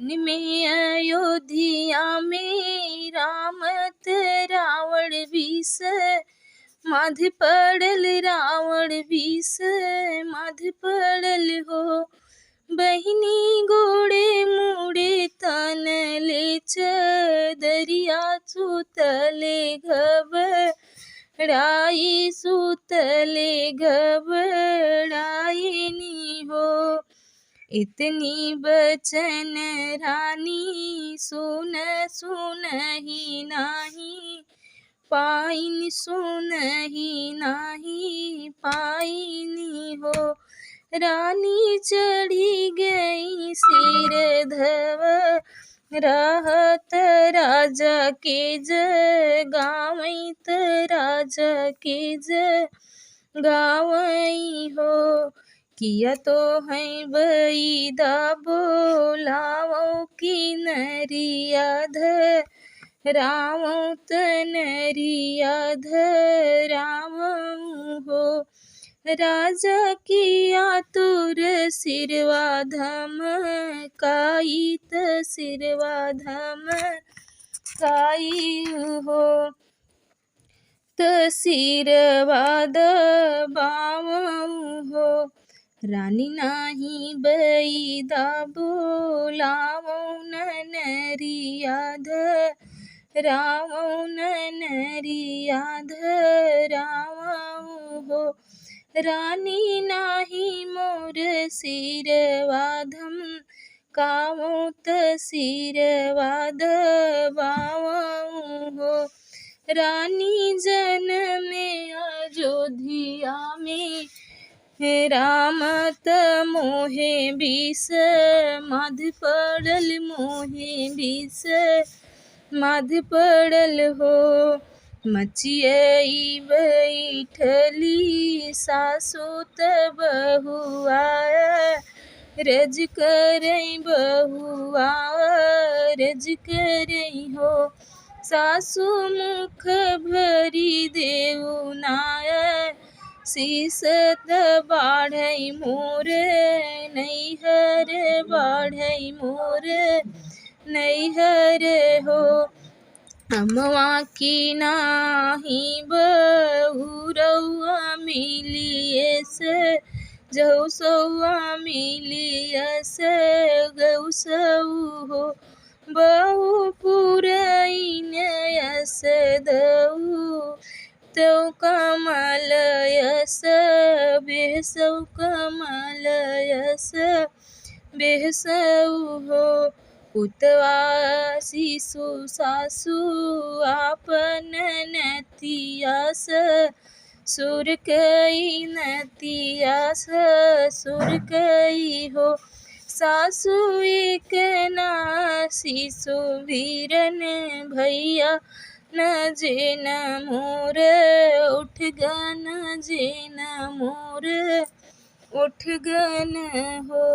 में अयोध्या में रामत रावण विष, माध पड़ल रावण विष, माध पड़ल हो। बहिनी गोड़े मुड़े तनले चदरिया सुतले घबराई, सुतले घबराईनी हो। इतनी बचन रानी सुन सुनहि नाही पाइन, सुनहि नाही पाइनी हो। रानी चढ़ी गई सिर धव रहत राजा के जगावई, त राजा के जगावई हो। किया तो है बैदा बोलावो की नरिया धरावो, त नरिया धरावो हो। राजा की आतुर सिरवा धमकाई, त सिरवा धमकाई हो। त सिरवा दबावऊ हो। रानी नाही बैदा बोलावो, नरिया धरावो, नरिया धरावो हो। रानी नाही मोर सिरवा धमकावो, त सिरवा दबावऊ हो। रानी जनमे अयोध्या में रामत मोहे विष, माध पड़ल मोहे विष, माध पड़ल हो। मचियई बैठली सासु त बहुआ रज करई, बहुआ रज करई हो। सासु मुख भरी देऊ नाय शीसत बाढ़ई मोर, नैहर बाढ़ई मोर नैहर हो। अमवा की नाही बहुरउआ मिलियस, जौसउआ मिलियस गौसऊ हो। बहु पुरैन यस दऊ तौ कमल यस बेहसऊ, कमल यस बेहसऊ हो। पुतवा शिशु सासु आपन नतिया ससुर कई, नतिया ससुर कई हो। सासु एक ना शिशु वीरन भैया, न जेन मोर उठ गन, जेन मोर उठ गन हो।